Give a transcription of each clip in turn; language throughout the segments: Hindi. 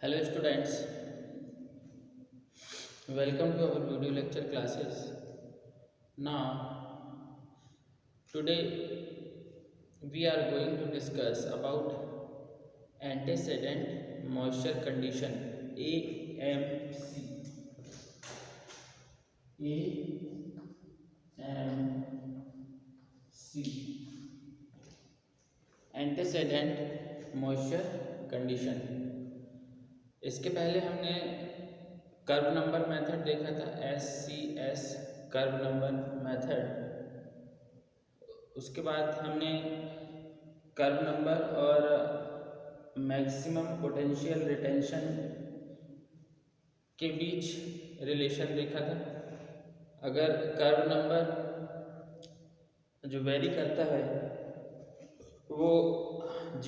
Hello students, welcome to our video lecture classes. Now, today we are going to discuss about antecedent moisture condition AMC. AMC, antecedent moisture condition. इसके पहले हमने कर्व नंबर मेथड देखा था, SCS कर्व नंबर मेथड। उसके बाद हमने कर्व नंबर और मैक्सिमम पोटेंशियल रिटेंशन के बीच रिलेशन देखा था। अगर कर्व नंबर जो वेरी करता है वो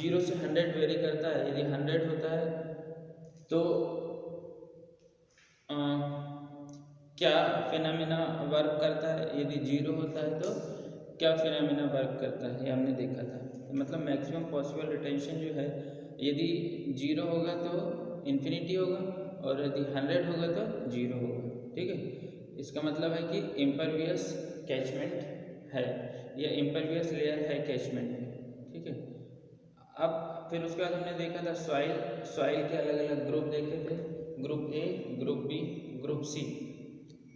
0 से 100 वेरी करता है, यदि 100 होता है तो क्या फिनोमेना वर्क करता है, यदि 0 होता है तो क्या फिनोमेना वर्क करता है, ये हमने देखा था। मतलब मैक्सिमम पॉसिबल रिटेंशन जो है, यदि 0 होगा तो इन्फिनिटी होगा और यदि 100 होगा तो 0 होगा। ठीक है, इसका मतलब है कि इम्परवियस कैचमेंट है या इम्परवियस लेयर है कैचमेंट में। ठीक है, अब फिर उसके बाद हमने देखा था सॉइल के अलग अलग ग्रुप देखे थे, group A, group B, group C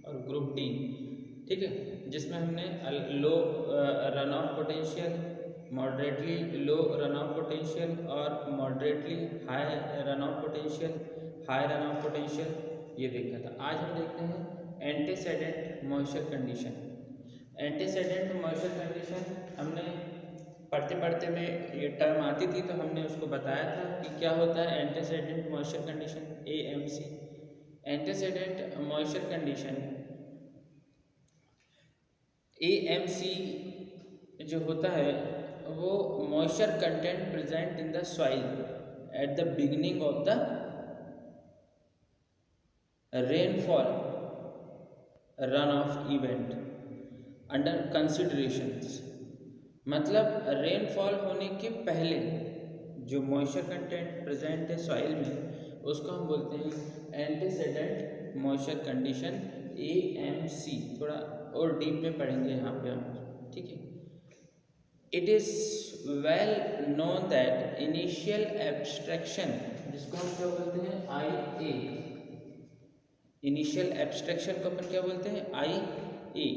और ग्रुप डी। ठीक है, जिसमें हमने low run off potential, moderately low run off potential और moderately high run off potential, high run off potential ये देखा था। आज हम देखते हैं antecedent moisture condition. Antecedent moisture condition हमने पढ़ते पढ़ते में ये टर्म आती थी तो हमने उसको बताया था कि क्या होता है antecedent moisture condition, AMC। Antecedent moisture condition AMC जो होता है वो moisture content present in the soil at the beginning of the rainfall run off event under considerations. मतलब रेनफॉल होने के पहले जो मॉइस्चर कंटेंट प्रेजेंट है सॉइल में उसको हम बोलते हैं एंटीसेडेंट मॉइस्चर कंडीशन AMC। थोड़ा और डीप में पढ़ेंगे यहाँ पे हम। ठीक है, it is well known that initial abstraction, जिसको हम क्या बोलते हैं IA, इनिशियल एब्स्ट्रैक्शन को अपन क्या बोलते हैं IA।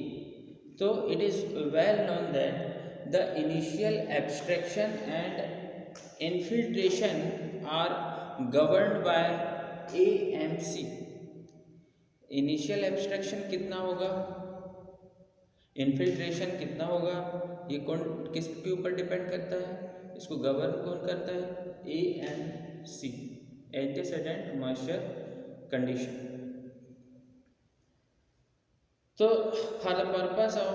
तो it is well known that the initial abstraction and infiltration are governed by AMC। Initial abstraction कितना होगा, इन्फिल्ट्रेशन कितना होगा, ये कौन किसके ऊपर डिपेंड करता है, इसको गवर्न कौन करता है, AMC, एंटीसेडेंट मॉइस्चर कंडीशन। तो for the purpose of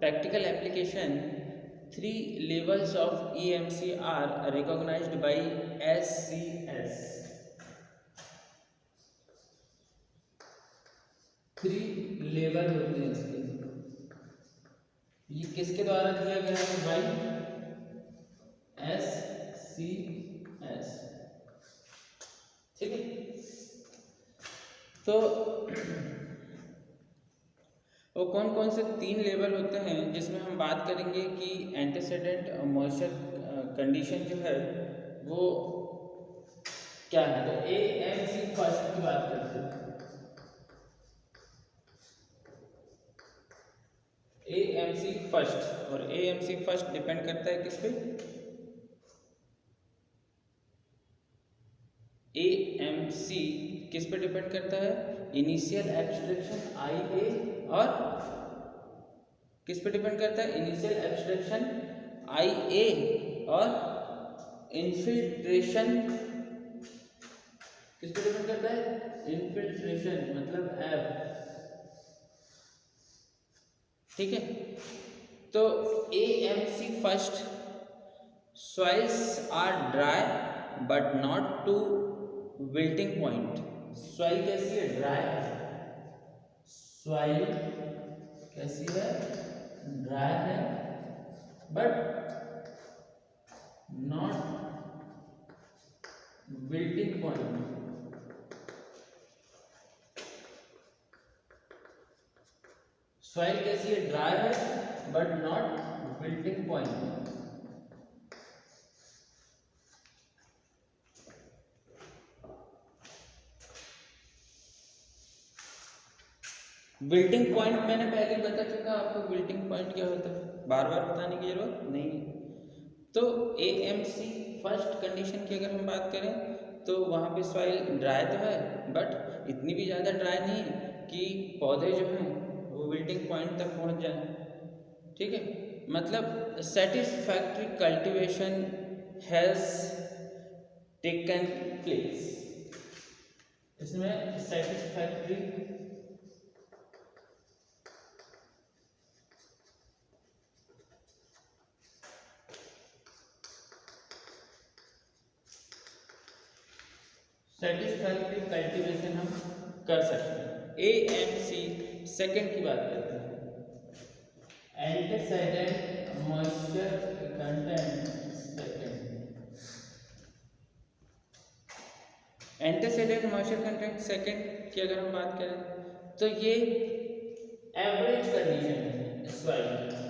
practical application, 3 levels of EMC are recognized by SCS। 3 level होते हैं इसके, ये किसके द्वारा दिया गया है, बाई SCS। ठीक है, तो वो कौन कौन से 3 लेवल होते हैं जिसमें हम बात करेंगे कि एंटीसेडेंट मॉइस्चर कंडीशन जो है वो क्या है। तो AMC फर्स्ट की बात करते हैं। AMC फर्स्ट, और AMC फर्स्ट डिपेंड करता है किस पे, AMC किस पे डिपेंड करता है, इनिशियल एब्स्ट्रैक्शन IA और किस पे डिपेंड करता है, इनिशियल एब्स्ट्रैक्शन IA और इन्फिल्ट्रेशन किस पे डिपेंड करता है, इन्फिल्ट्रेशन मतलब F। ठीक है, तो AMC first, soils are dry but not to wilting point. Soil कैसी है, ड्राई है, सॉइल कैसी है, ड्राई है but not wilting point. Soil कैसी है, ड्राई है but not wilting point. Wilting point मैंने पहले बता चुका आपको, विल्टिंग पॉइंट क्या होता है, बार बार बताने की जरूरत नहीं है। तो AMC फर्स्ट कंडीशन की अगर हम बात करें तो वहाँ पे सॉइल ड्राई तो है बट इतनी भी ज़्यादा ड्राई नहीं है कि पौधे जो हैं वो विल्टिंग पॉइंट तक पहुँच जाए। ठीक है, मतलब satisfactory cultivation has taken place. इसमें सेटिस्फैक्ट्री कल्टीवेशन हम कर सकते हैं। AMC सेकंड की बात करते हैं, antecedent moisture content second. Antecedent moisture content second की अगर हम बात करें तो ये एवरेज कंडीशन है सॉइल की।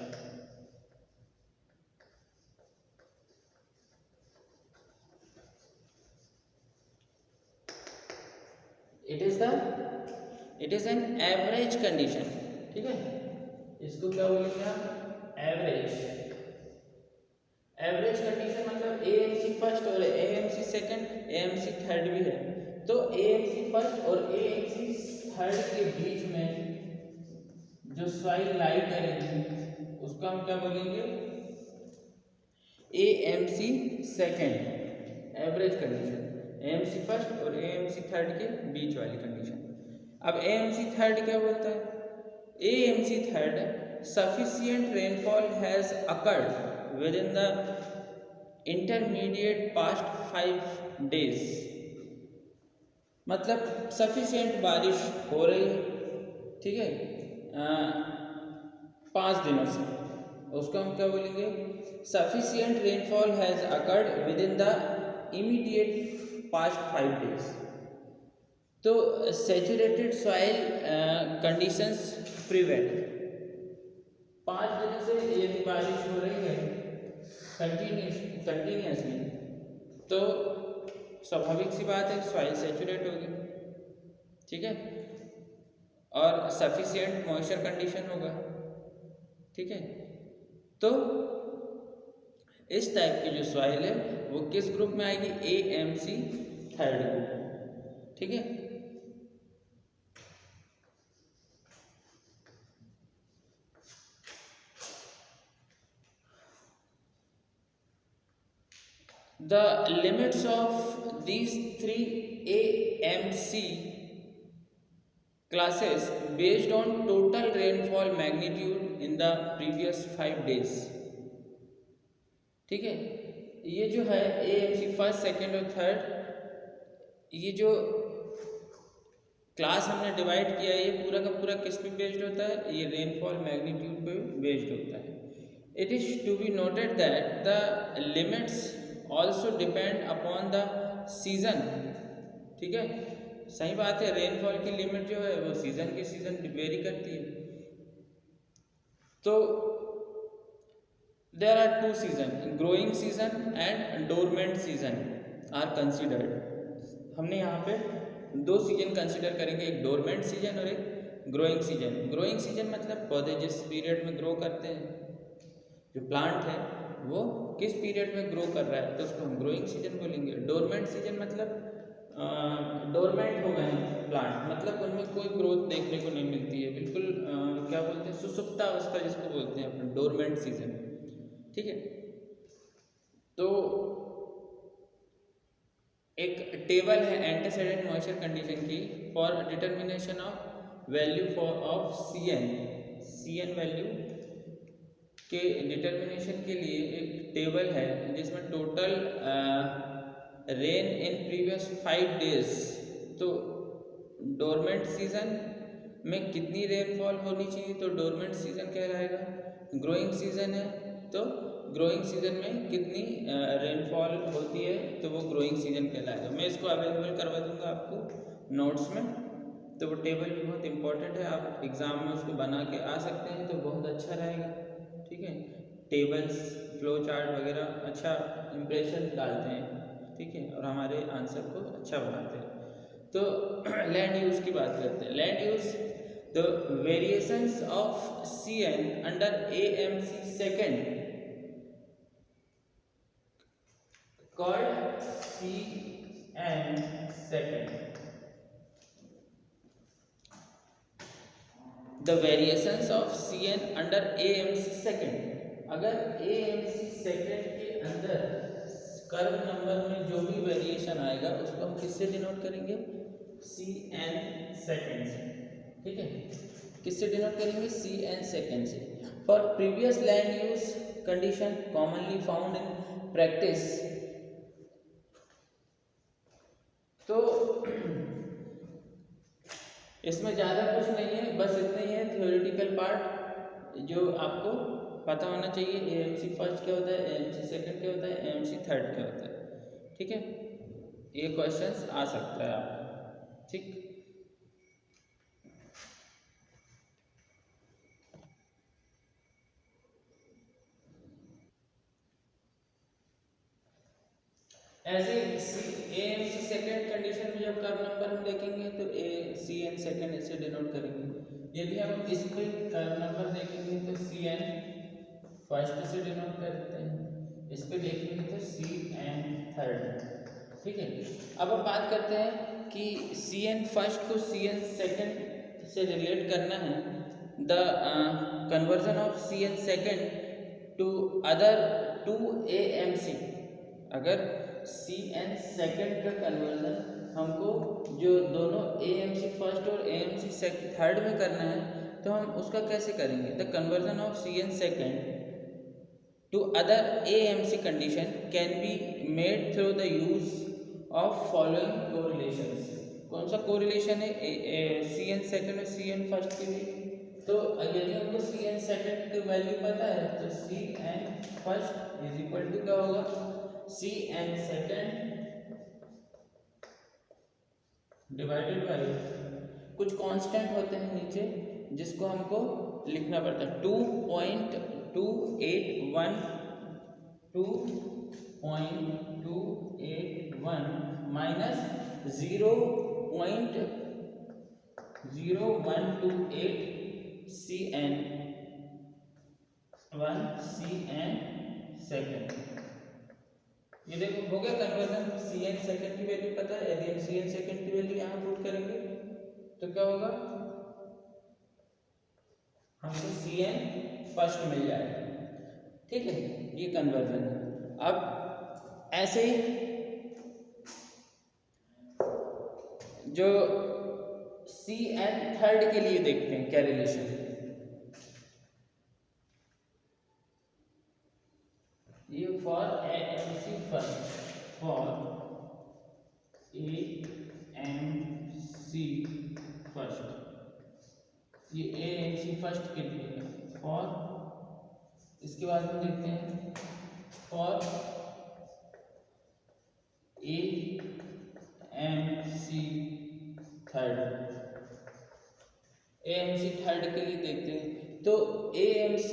It is an average condition. ठीक है, इसको क्या बोलेंगे हम, एवरेज। एवरेज कंडीशन मतलब AMC फर्स्ट और AMC सेकंड, AMC थर्ड भी है, तो AMC फर्स्ट और AMC थर्ड के बीच में जो सॉइल लाई करेगी उसको हम क्या बोलेंगे, AMC second average condition. AMC first और AMC थर्ड के बीच वाली कंडीशन। अब AMC थर्ड क्या बोलता है, AMC third, sufficient rainfall has occurred within the intermediate past 5 days। मतलब सफिशियंट बारिश हो रही है, ठीक है, 5 दिनों से, उसको हम क्या बोलेंगे, sufficient rainfall has occurred with in the immediate past 5 days. तो सैचुरेटेड सॉइल कंडीशंस प्रिवेल। 5 दिनों से यदि बारिश हो रही है कंटिन्यूसली तो स्वाभाविक सी बात है सॉइल सैचुरेट होगी। ठीक है, और सफिशिएंट मॉइस्चर कंडीशन होगा। ठीक है, तो इस टाइप की जो सॉइल है वो किस ग्रुप में आएगी, AMC थर्ड ग्रुप। ठीक है, the limits of these 3 AMC classes based on total rainfall magnitude in the previous 5 days। ठीक है, ये जो है AMC फर्स्ट, सेकंड और थर्ड, ये जो क्लास हमने डिवाइड किया है ये पूरा का पूरा किस पे बेस्ड होता है, ये रेनफॉल मैग्नीट्यूड पे बेस्ड होता है। It is to be noted that the limits also depend upon the season. ठीक है, सही बात है, रेनफॉल की लिमिट जो है वो सीजन के सीजन वेरी करती है। तो there are 2 season, growing season and dormant season are considered. हमने यहाँ पे 2 सीजन कंसिडर करेंगे, एक डोरमेंट सीजन और एक ग्रोइंग सीजन। ग्रोइंग सीजन मतलब पौधे जिस पीरियड में ग्रो करते हैं, जो प्लांट है वो किस पीरियड में ग्रो कर रहा है तो उसको हम ग्रोइंग सीजन बोलेंगे। डोरमेंट सीजन मतलब डोरमेंट हो गए हैं प्लांट, मतलब उनमें कोई ग्रोथ देखने को नहीं मिलती है, बिल्कुल क्या बोलते हैं, सुसुप्ता अवस्था जिसको बोलते हैं अपने, डोरमेंट सीजन। ठीक है, तो एक टेबल है एंटीसीडेंट मॉइस्चर कंडीशन की for determination of value of CN value के डिटर्मिनेशन के लिए एक टेबल है जिसमें total rain in previous 5 days. तो डोरमेंट सीजन में कितनी रेनफॉल होनी चाहिए तो डोरमेंट सीजन कहलाएगा। ग्रोइंग सीजन है तो ग्रोइंग सीजन में कितनी रेनफॉल होती है तो वो ग्रोइंग सीजन कहलाएगा। मैं इसको अवेलेबल करवा दूंगा आपको नोट्स में, तो वो टेबल भी बहुत इंपॉर्टेंट है, आप एग्ज़ाम में उसको बना के आ सकते हैं तो बहुत अच्छा रहेगा। ठीक है, टेबल्स, फ्लो चार्ट वगैरह अच्छा इम्प्रेशन डालते हैं। ठीक है, और हमारे आंसर को अच्छा बनाते हैं। तो लैंड यूज़ की बात करते हैं। Land use, the variations of CN under AMC second called CN second. The variations of CN under AMC second. अगर AMC सेकेंड के अंदर कर्व नंबर में जो भी वेरिएशन आएगा उसको हम किससे डिनोट करेंगे? CN सेकेंड से। ठीक है, किससे डिनोट करेंगे? CN सेकेंड से। For previous land use condition commonly found in practice, तो इसमें ज़्यादा कुछ नहीं है, बस इतना ही है थ्योरेटिकल पार्ट जो आपको पता होना चाहिए। AMC फर्स्ट क्या होता है, AMC सेकंड क्या होता है, AMC थर्ड क्या होता है। ठीक है, ये क्वेश्चंस आ सकता है आपको। ठीक, ऐसे AMC सेकंड कंडीशन में जब कर्व नंबर हम देखेंगे तो CN सेकंड इससे डिनोट करेंगे। यदि हम इस पे कर्व नंबर देखेंगे तो CN फर्स्ट से डिनोट कर देते हैं, इस पे देखेंगे तो CN थर्ड। ठीक है, अब हम बात करते हैं कि CN फर्स्ट को CN सेकंड से रिलेट करना है। The conversion of CN second to other to AMC, अगर CN सेकंड का कन्वर्जन हमको जो दोनों AMC फर्स्ट और AMC थर्ड में करना है तो हम उसका कैसे करेंगे? The conversion of CN second to other AMC condition can be made through the use of following correlations. कौन सा कोरिलेशन है? CN सेकंड और CN फर्स्ट के लिए। तो यदि हमको CN सेकंड की वैल्यू पता है तो CN first is equal to क्या होगा? CN सेकंड डिवाइडेड बाय कुछ कांस्टेंट होते हैं नीचे जिसको हमको लिखना पड़ता है। 2.281 माइनस 0.0128 CN सेकेंड। ये देखो हो गया कन्वर्जन। CN सेकेंड की वैल्यू पता है, यदि हम CN सेकेंड की वैल्यू यहाँ पुट करेंगे तो क्या होगा? हमको CN फर्स्ट मिल जाएगा। ठीक है, ये कन्वर्जन है। अब ऐसे ही जो CN थर्ड के लिए देखते हैं क्या रिलेशन। ये for AMC first, for AMC first, ये AMC फर्स्ट के लिए है। फॉर, इसके बाद हम देखते हैं for AMC third, AMC third के लिए देखते हैं। तो AMC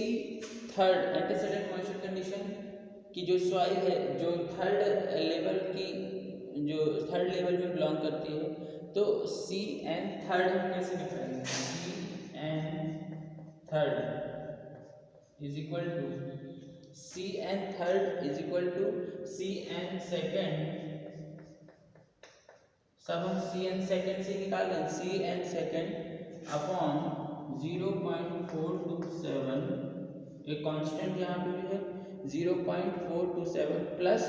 third antecedent moisture condition की जो सॉइल है जो थर्ड लेवल में बिलोंग करती है, तो CN थर्ड हम कैसे लिखेंगे? CN third is equal to CN third is equal to CN second. सब हम CN सेकेंड से निकालें, CN सेकेंड अपॉन 0.427, एक कांस्टेंट यहाँ पे भी है 0.427 plus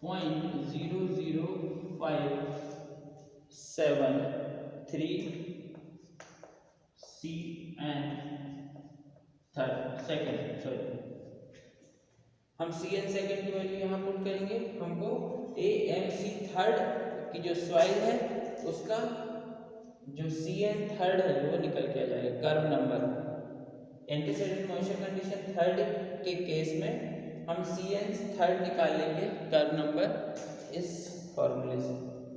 0.00573 CN third second. Sorry, हम CN सेकेंड की वैल्यू यहाँ पुट करेंगे, हमको AMC थर्ड की जो सॉइल है उसका जो CN थर्ड है वो निकल के आ जाएगा curve number. Antecedent moisture condition third के केस में हम CN थर्ड निकाल लेंगे कर्व नंबर इस फॉर्मूले से।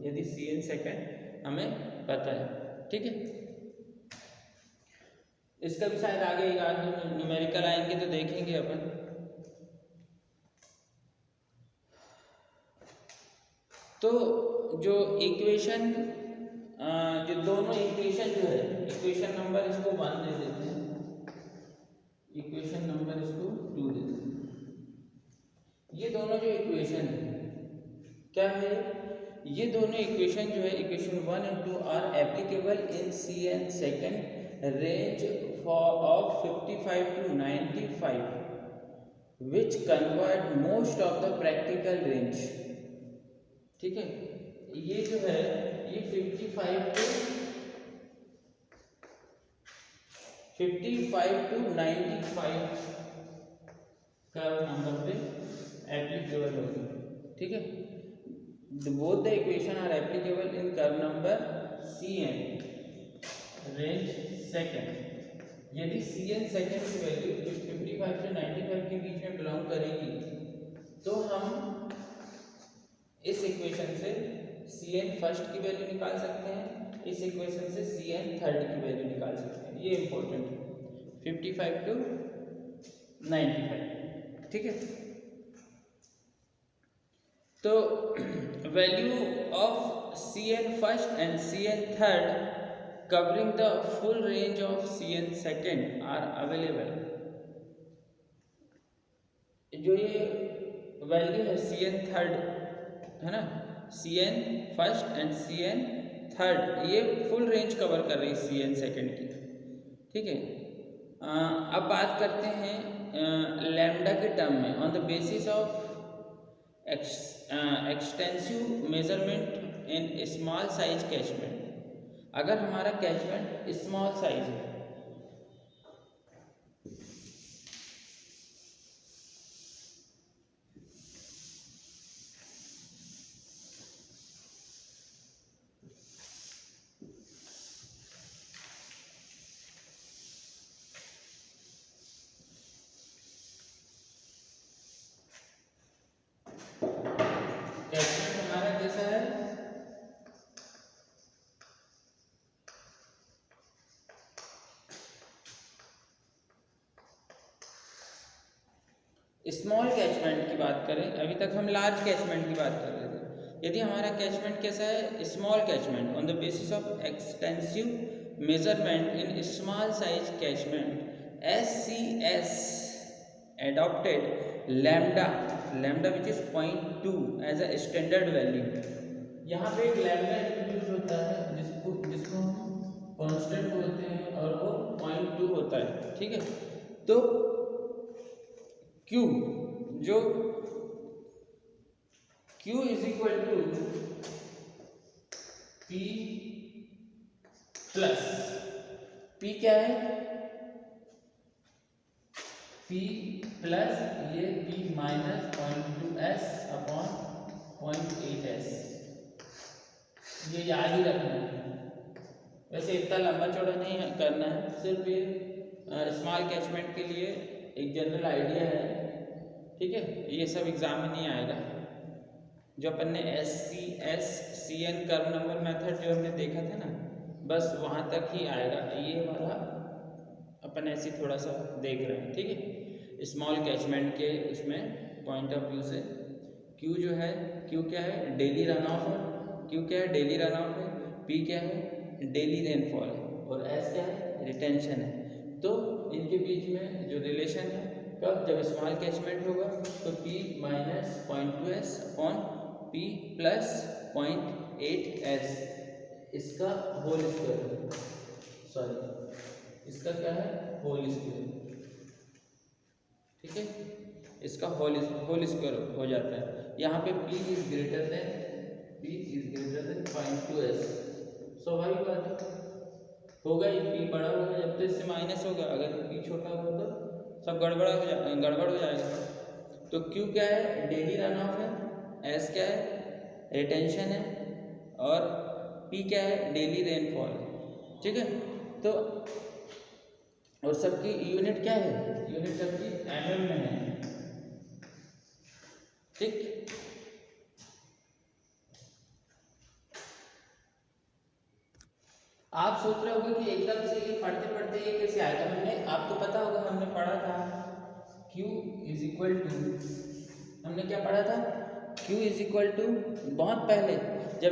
यदि CN सेकेंड हमें पता है। ठीक है, इसका भी शायद आगे न्यूमेरिकल आएंगे तो देखेंगे अपन। तो जो इक्वेशन जो दोनों इक्वेशन जो है, इक्वेशन नंबर इसको 1 दे देते हैं, इक्वेशन नंबर इसको 2 दे देते हैं। ये दोनों जो इक्वेशन है क्या है, ये दोनों इक्वेशन जो है equation 1 and 2 are applicable in Cn second range of 55 to 95 which convert most of the practical range. ठीक है, ये जो है ये 55 to 95 कर्व नंबर पे एप्लीकेबल होगी। ठीक है, both the equation are applicable in curve number Cn range second. यदि Cn सेकेंड की वैल्यू 55 से 95 के बीच में बिलोंग करेगी तो हम इस इक्वेशन से Cn फर्स्ट की वैल्यू निकाल सकते हैं, इस इक्वेशन से Cn थर्ड की वैल्यू निकाल सकते हैं। ये इंपॉर्टेंट है, 55 to 95। ठीक है, तो value of Cn first and Cn third covering the full range of Cn second are available. जो ये वैल्यू है Cn थर्ड है ना, Cn first and Cn third, ये फुल रेंज कवर कर रही है Cn सेकेंड की। ठीक है, अब बात करते हैं लैम्डा के टर्म में on the basis of extensive measurement in small size catchment. अगर हमारा कैचमेंट स्मॉल साइज है, कैचमेंट हमारा कैसा है, स्मॉल कैचमेंट की बात करें, अभी तक हम लार्ज कैचमेंट की बात कर रहे थे। यदि हमारा कैचमेंट कैसा है, small catchment on the basis of extensive measurement in small size catchment SCS adopted lambda which is 0.2 as a standard value। यहाँ पे एक लैम्डा इंट्रोड्यूस होता है जिसको हम कांस्टेंट बोलते हैं और वो 0.2 होता है। ठीक है, तो Q जो Q is equal to P plus, P क्या है, P प्लस ये P minus 0.2s upon 0.8s, ये याद ही रखना है। वैसे इतना लंबा चौड़ा नहीं करना है, सिर्फ ये स्मॉल कैचमेंट के लिए एक जनरल आइडिया है। ठीक है, ये सब एग्जाम में नहीं आएगा। जो अपन ने SCS Cn curve number method जो हमने देखा था ना, बस वहाँ तक ही आएगा। ये वाला अपन ऐसे थोड़ा सा देख रहे हैं। ठीक है, स्मॉल कैचमेंट के उसमें पॉइंट ऑफ व्यू से Q जो है, Q क्या है, डेली रन ऑफ है, Q क्या है, डेली रन ऑफ है, P क्या है, डेली रेनफॉल है, और S क्या है, रिटेंशन है। तो इनके बीच में जो रिलेशन है, कब, जब स्मॉल कैचमेंट होगा तो P minus 0.2s upon P plus 0.8s, इसका होल स्क्वायर, सॉरी इसका क्या है, होल स्क्वायर। ठीक है, इसका होल स्क्वायर हो जाता है। यहाँ पे P is greater than 0.2s। स्वाभाविक बात है, होगा ही, P बड़ा होगा जब तो इससे माइनस होगा, अगर P छोटा होगा तो सब गड़बड़ हो जाएगा। तो Q क्या है, डेली रन ऑफ है, S क्या है, रिटेंशन है, और P क्या है, डेली रेनफॉल है। ठीक है, तो और सबकी यूनिट क्या है, यूनिट सबकी mm में है। ठीक, आप सोच रहे होगे कि एकदम से ये पढ़ते पढ़ते ये कैसे आएगा। हमने, आपको पता होगा हमने पढ़ा था Q इज इक्वल टू, हमने क्या पढ़ा था, Q इज इक्वल टू, बहुत पहले जब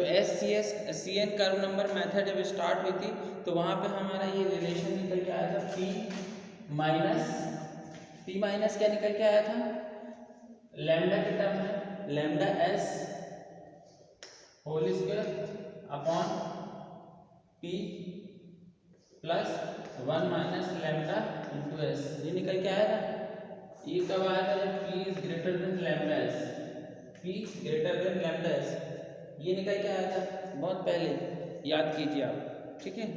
SCN कर्व नंबर मेथड जब स्टार्ट हुई थी तो वहाँ पे हमारा ये रिलेशन निकल के आया था P माइनस क्या निकल के आया था, लैम्डा के टर्म में, lambda S whole square upon P plus 1 minus lambda into S, ये निकल के आया था। ये कब आया था, जब P is greater than lambda S, P greater than lambda S, ये निकल के आया था बहुत पहले, याद कीजिए आप, ठीक है,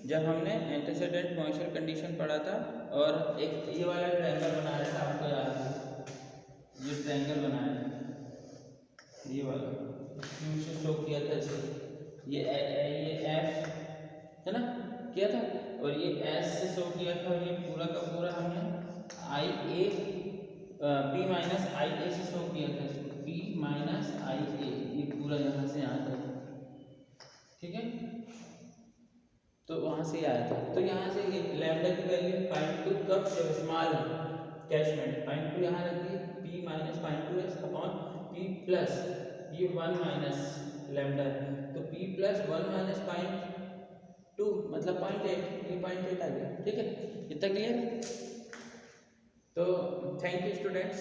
जब हमने एंटीसीडेंट मॉइस्चर कंडीशन पढ़ा था और एक ये वाला ट्रायंगल बनाया था, आपको याद है, ये ट्रायंगल बनाया था ये वाला, Q से शो किया था इसे, ये F है ना किया था, और ये S से शो किया था, और ये पूरा का पूरा हमने P माइनस IA से शो किया था इसको, P माइनस IA, ये पूरा यहाँ से यहाँ तक, ठीक है, तो वहाँ से आया था। तो यहाँ से ये लैम्डा की वैल्यू 0.2 कब, जब स्मॉल कैचमेंट, 0.2 यहाँ रखिए, P minus 0.2 upon P plus ये 1 माइनस लैम्डा, तो P प्लस 1 माइनस 0.2 मतलब 0.8, ये 0.8 आ गया, ठीक है, इतना क्लियर। तो थैंक यू स्टूडेंट्स।